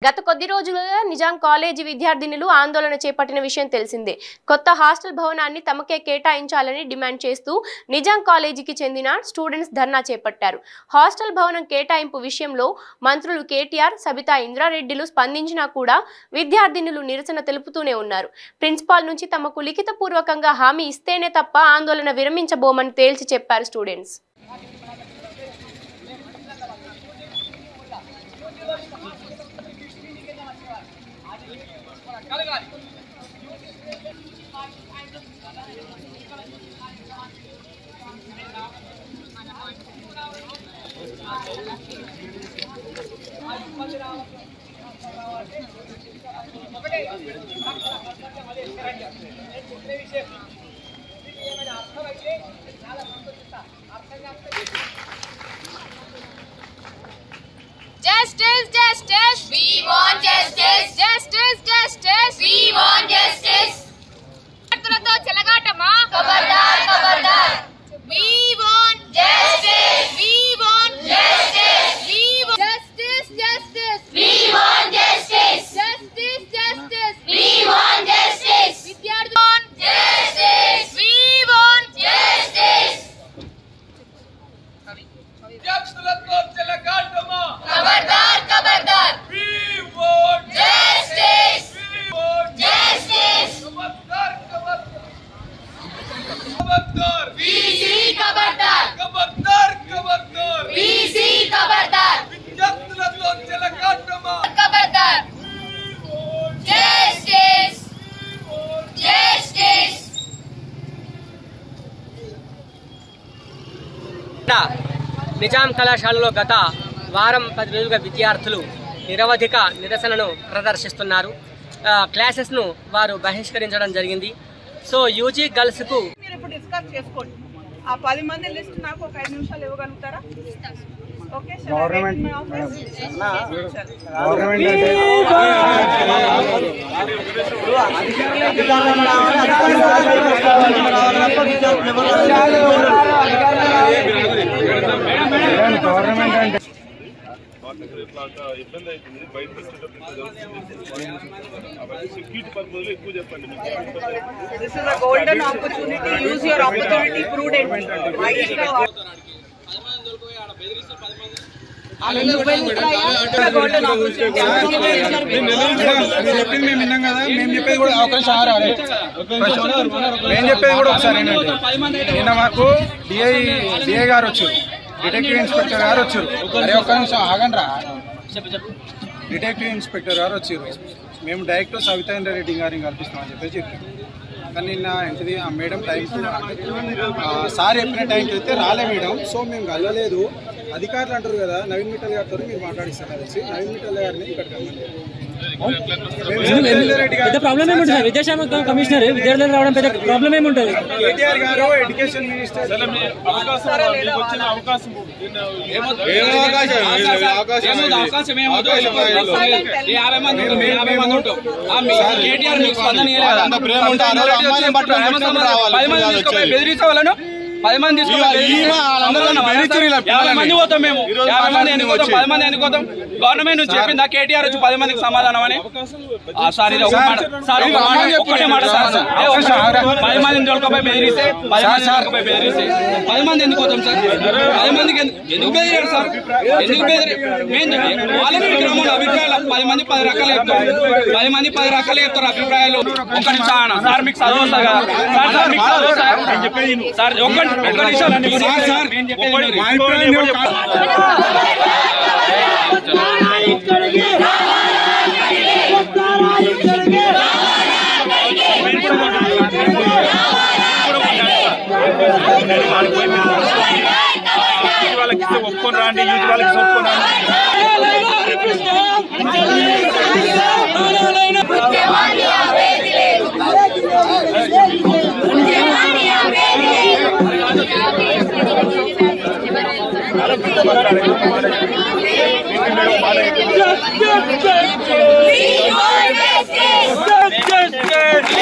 గత కొద్ది రోజులుగా నిజాం కాలేజీ విద్యార్థినులు ఆందోళన చేపట్టిన విషయం తెలిసిందే. కొత్త హాస్టల్ భవనాన్ని తమకే కేటాయించాలని డిమాండ్ చేస్తూ నిజాం కాలేజీకి చెందిన స్టూడెంట్స్ ధర్నా చేపట్టారు. హాస్టల్ భవనం కేటాయింపు విషయంలో మంత్రులు కేటీఆర్, సబితా ఇంద్రారెడ్డిలు స్పందించినా కూడా విద్యార్థినులు నిరసన తెలుపుతూనే ఉన్నారు. ప్రిన్సిపాల్ నుంచి తమకు లిఖితపూర్వకంగా హామీ ఇస్తేనే తప్ప ఆందోళన విరమించబోమని తేల్చి చెప్పారు students. Justice, justice, we want justice. Justice, justice, we want justice. విద్యార్థులతో చెలగాటమా? ఖబర్దార్, ఖబర్దార్. We want justice. We want justice. We want justice, justice. We want justice. Justice, justice. We want justice. విద్యార్థులు want justice. We want justice. విద్యార్థులతో చెలగాటమా? ఖబర్దార్, ఖబర్దార్. We want justice. We want Justice. ఖబర్దార్, ఖబర్దార్. ఖబర్దార్. BC ఖబర్దార్. ఖబర్దార్, ఖబర్దార్. BC ఖబర్దార్. విద్యార్థులతో చెలగాటమా? ఖబర్దార్. We want Justice. Justice. Nizam కళాశాలలో గత వారం 10 రోజులుగా విద్యార్థులు నిరవధిక నిరసనను ప్రదర్శిస్తున్నారు. క్లాసెస్ను వారు బహిష్కరించడం జరిగింది. సో యూజీ గర్ల్స్కు మీరు ఇప్పుడు డిస్కస్ చేసుకోండి. ఆ 10 మంది లిస్ట్ నాకు ఒక 5 నిమిషాలు ఇవ్వగలుగుతారా? Okay sir. గవర్నమెంట్ అంటే ఇబ్బంది అవుతుంది. బయట సెక్యూరిటీ పర్పస్ ఎక్కువ చెప్పండి. This is a golden opportunity. Use your opportunity prudently. మేము విన్నాం కదా, మేము చెప్పేది కూడా అవకాశం మేము చెప్పేది కూడా ఒకసారి నిన్న మాకు డిఐ గారు వచ్చారు, డిటెక్టివ్ ఇన్స్పెక్టర్ గారు వచ్చారు. అరే ఒక్క నిమిషం ఆగండి రా. డిటెక్టివ్ ఇన్స్పెక్టర్ గారు వచ్చారు. మేము డైరెక్ట్ సబితా ఇంద్రారెడ్డి గారిని కల్పిస్తామని చెప్పి చెప్పారు. కానీ నిన్న ఏంటిది ఆ మేడం టైంకి సార్ చెప్పిన టైంకి అయితే రాలే మేడం. సో మేము కలవలేదు. అధికారులు అంటారు కదా, నవీన్ మిట్టల్ గారితో మీరు మాట్లాడిస్తారు కలిసి నవీన్ మిట్టల్ గారిని ఇక్కడికి విద్యాశాఖ కమిషనర్ విద్యార్థులకు రావడం పెద్ద ప్రాబ్లం ఏముంటుంది? కేటీఆర్ గారు ఎడ్యుకేషన్ మినిస్టర్ బెదిరించే వాళ్ళను 10 మంది 50 మంది పోతాం. మేము 50 మంది ఎన్నుకోతాం, 10 మంది ఎన్నుకోతాం. గవర్నమెంట్ నుంచి చెప్పిందా కేటీఆర్ వచ్చి 10 మందికి సమాధానం అని? సార్ ఇది ఒక్కటే మాట సార్. 10 మందిని దొరకపోయి బెదిరిస్తే 10 మంది ఎందుకు పోతాం సార్? 10 మందికి ఎందుకు బెదిరారు సార్? ఎందుకు వాళ్ళని విగ్రహం అభిప్రాయాలు 10 మంది 10 రకాలు చెప్తారు. 10 మంది 10 రకాలు చెప్తారు అభిప్రాయాలు. ఒక్క నిమిషం సార్, మీకు చదువు వస్తా కదా సార్, మీకు చదువు సార్. ఒక్క నిమిషం వాళ్ళకి ఒప్పుకొని రాండి, యూత్ వాళ్ళకి ఒప్పుకొని Justice.